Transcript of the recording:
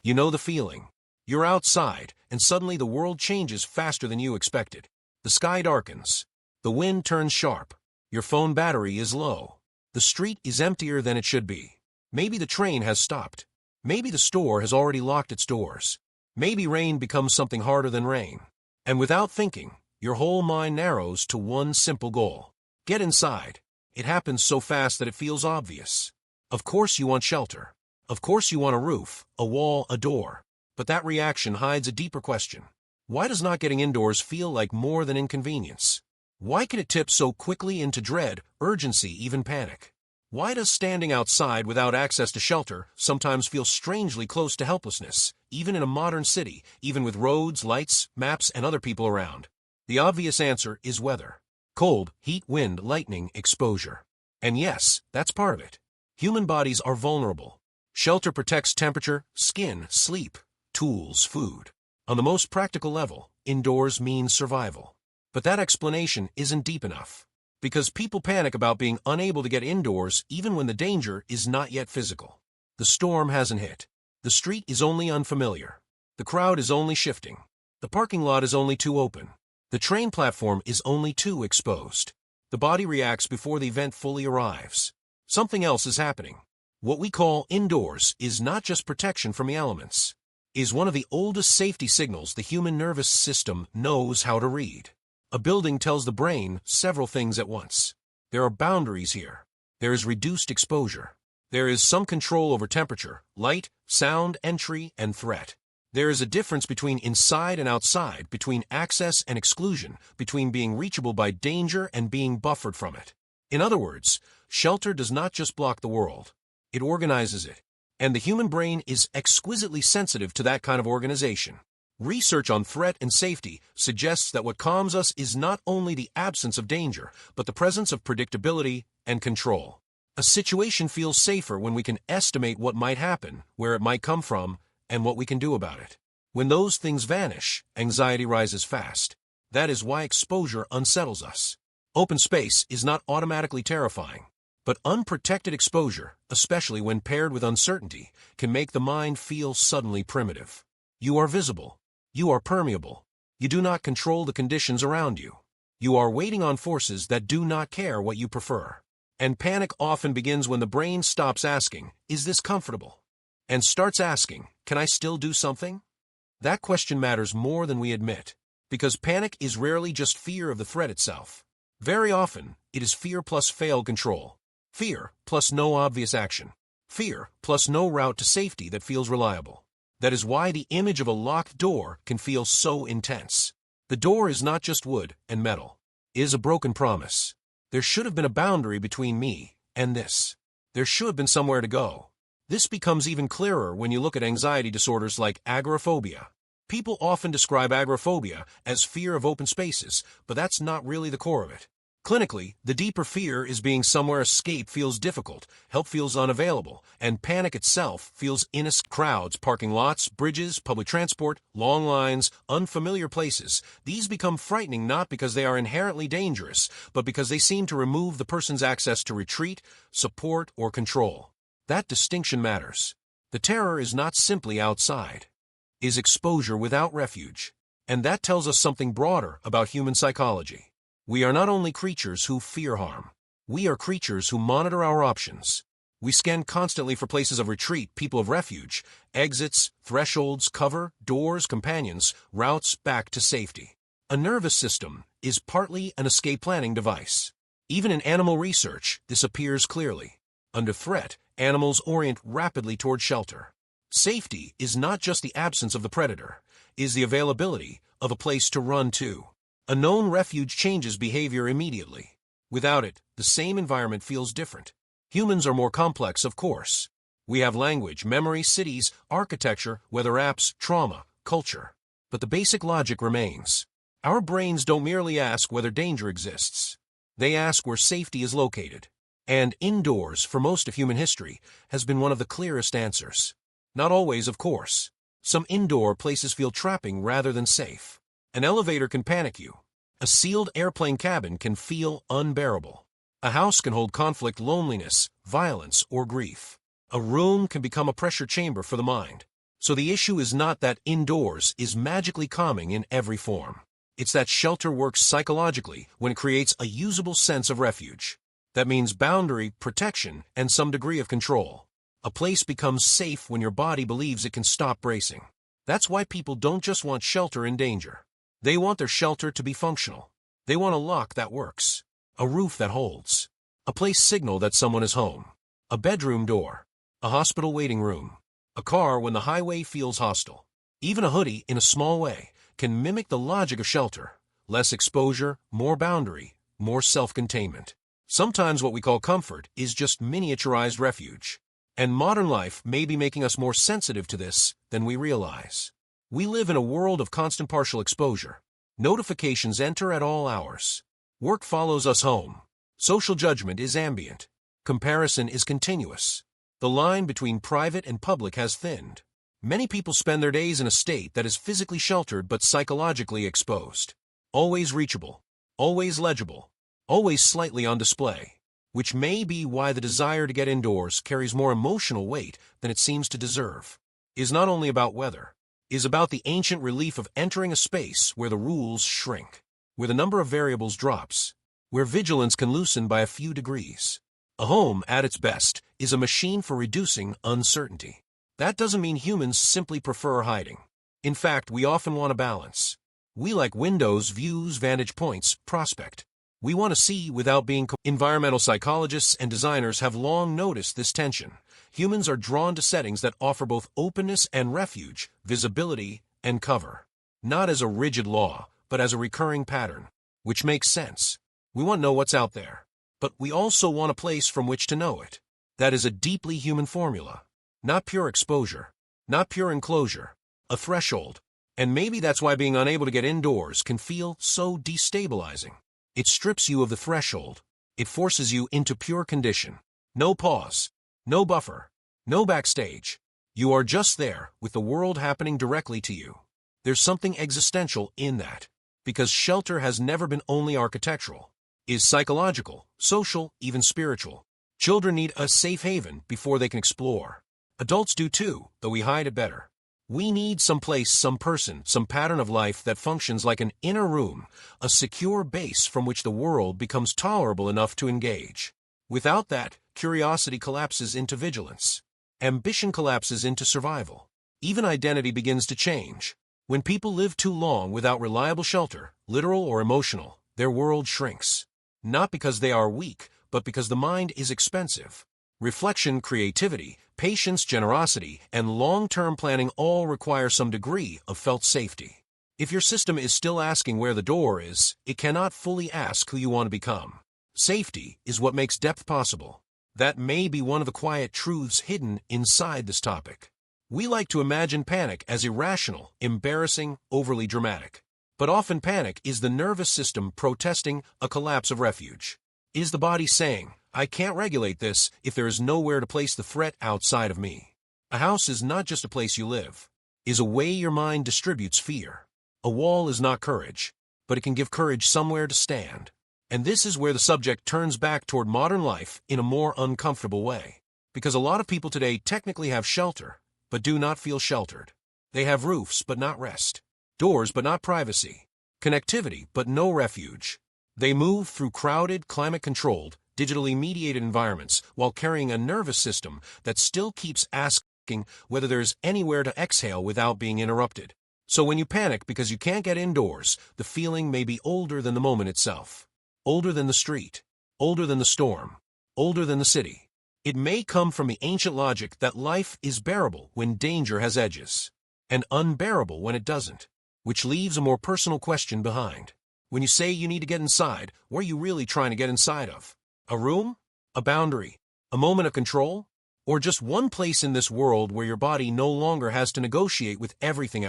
You know the feeling. You're outside, and suddenly the world changes faster than you expected. The sky darkens. The wind turns sharp. Your phone battery is low. The street is emptier than it should be. Maybe the train has stopped. Maybe the store has already locked its doors. Maybe rain becomes something harder than rain. And without thinking, your whole mind narrows to one simple goal. Get inside. It happens so fast that it feels obvious. Of course you want shelter. Of course you want a roof, a wall, a door. But that reaction hides a deeper question. Why does not getting indoors feel like more than inconvenience? Why can it tip so quickly into dread, urgency, even panic? Why does standing outside without access to shelter sometimes feel strangely close to helplessness, even in a modern city, even with roads, lights, maps, and other people around? The obvious answer is weather. Cold, heat, wind, lightning, exposure. And yes, that's part of it. Human bodies are vulnerable. Shelter protects temperature, skin, sleep, tools, food. On the most practical level, indoors means survival. But that explanation isn't deep enough. Because people panic about being unable to get indoors even when the danger is not yet physical. The storm hasn't hit. The street is only unfamiliar. The crowd is only shifting. The parking lot is only too open. The train platform is only too exposed. The body reacts before the event fully arrives. Something else is happening. What we call indoors is not just protection from the elements. It is one of the oldest safety signals the human nervous system knows how to read. A building tells the brain several things at once. There are boundaries here. There is reduced exposure. There is some control over temperature, light, sound, entry, and threat. There is a difference between inside and outside, between access and exclusion, between being reachable by danger and being buffered from it. In other words, shelter does not just block the world. It organizes it. And the human brain is exquisitely sensitive to that kind of organization. Research on threat and safety suggests that what calms us is not only the absence of danger, but the presence of predictability and control. A situation feels safer when we can estimate what might happen, where it might come from, and what we can do about it. When those things vanish, anxiety rises fast. That is why exposure unsettles us. Open space is not automatically terrifying, but unprotected exposure, especially when paired with uncertainty, can make the mind feel suddenly primitive. You are visible. You are permeable. You do not control the conditions around you. You are waiting on forces that do not care what you prefer. And panic often begins when the brain stops asking, "Is this comfortable?" and starts asking, "Can I still do something?" That question matters more than we admit, because panic is rarely just fear of the threat itself. Very often, it is fear plus failed control. Fear plus no obvious action. Fear plus no route to safety that feels reliable. That is why the image of a locked door can feel so intense. The door is not just wood and metal. It is a broken promise. There should have been a boundary between me and this. There should have been somewhere to go. This becomes even clearer when you look at anxiety disorders like agoraphobia. People often describe agoraphobia as fear of open spaces, but that's not really the core of it. Clinically, the deeper fear is being somewhere escape feels difficult, help feels unavailable, and panic itself feels innocent. Crowds, parking lots, bridges, public transport, long lines, unfamiliar places. These become frightening not because they are inherently dangerous, but because they seem to remove the person's access to retreat, support, or control. That distinction matters. The terror is not simply outside. It is exposure without refuge. And that tells us something broader about human psychology. We are not only creatures who fear harm. We are creatures who monitor our options. We scan constantly for places of retreat, people of refuge, exits, thresholds, cover, doors, companions, routes back to safety. A nervous system is partly an escape planning device. Even in animal research, this appears clearly. Under threat, animals orient rapidly toward shelter. Safety is not just the absence of the predator, it is the availability of a place to run to. A known refuge changes behavior immediately. Without it, the same environment feels different. Humans are more complex, of course. We have language, memory, cities, architecture, weather apps, trauma, culture. But the basic logic remains. Our brains don't merely ask whether danger exists. They ask where safety is located. And indoors, for most of human history, has been one of the clearest answers. Not always, of course. Some indoor places feel trapping rather than safe. An elevator can panic you. A sealed airplane cabin can feel unbearable. A house can hold conflict, loneliness, violence, or grief. A room can become a pressure chamber for the mind. So the issue is not that indoors is magically calming in every form. It's that shelter works psychologically when it creates a usable sense of refuge. That means boundary, protection, and some degree of control. A place becomes safe when your body believes it can stop bracing. That's why people don't just want shelter in danger. They want their shelter to be functional. They want a lock that works, a roof that holds, a place signal that someone is home, a bedroom door, a hospital waiting room, a car when the highway feels hostile. Even a hoodie, in a small way, can mimic the logic of shelter. Less exposure, more boundary, more self-containment. Sometimes what we call comfort is just miniaturized refuge. And modern life may be making us more sensitive to this than we realize. We live in a world of constant partial exposure. Notifications enter at all hours. Work follows us home. Social judgment is ambient. Comparison is continuous. The line between private and public has thinned. Many people spend their days in a state that is physically sheltered but psychologically exposed. Always reachable, always legible, always slightly on display. Which may be why the desire to get indoors carries more emotional weight than it seems to deserve. Is not only about weather, is about the ancient relief of entering a space where the rules shrink, where the number of variables drops, where vigilance can loosen by a few degrees. A home, at its best, is a machine for reducing uncertainty. That doesn't mean humans simply prefer hiding. In fact, we often want a balance. We like windows, views, vantage points, prospect. We want to see without being. Environmental psychologists and designers have long noticed this tension. Humans are drawn to settings that offer both openness and refuge, visibility and cover. Not as a rigid law, but as a recurring pattern. Which makes sense. We want to know what's out there. But we also want a place from which to know it. That is a deeply human formula. Not pure exposure. Not pure enclosure. A threshold. And maybe that's why being unable to get indoors can feel so destabilizing. It strips you of the threshold. It forces you into pure condition. No pause. No buffer. No backstage. You are just there, with the world happening directly to you. There's something existential in that. Because shelter has never been only architectural. Is psychological, social, even spiritual. Children need a safe haven before they can explore. Adults do too, though we hide it better. We need some place, some person, some pattern of life that functions like an inner room, a secure base from which the world becomes tolerable enough to engage. Without that, curiosity collapses into vigilance. Ambition collapses into survival. Even identity begins to change. When people live too long without reliable shelter, literal or emotional, their world shrinks. Not because they are weak, but because the mind is expensive. Reflection, creativity, patience, generosity, and long-term planning all require some degree of felt safety. If your system is still asking where the door is, it cannot fully ask who you want to become. Safety is what makes depth possible. That may be one of the quiet truths hidden inside this topic. We like to imagine panic as irrational, embarrassing, overly dramatic. But often panic is the nervous system protesting a collapse of refuge. Is the body saying, I can't regulate this if there is nowhere to place the threat outside of me? A house is not just a place you live. It is a way your mind distributes fear. A wall is not courage, but it can give courage somewhere to stand. And this is where the subject turns back toward modern life in a more uncomfortable way. Because a lot of people today technically have shelter, but do not feel sheltered. They have roofs, but not rest. Doors, but not privacy. Connectivity, but no refuge. They move through crowded, climate-controlled, digitally mediated environments while carrying a nervous system that still keeps asking whether there's anywhere to exhale without being interrupted. So when you panic because you can't get indoors, the feeling may be older than the moment itself. Older than the street. Older than the storm. Older than the city. It may come from the ancient logic that life is bearable when danger has edges, and unbearable when it doesn't, which leaves a more personal question behind. When you say you need to get inside, what are you really trying to get inside of? A room? A boundary? A moment of control? Or just one place in this world where your body no longer has to negotiate with everything at once?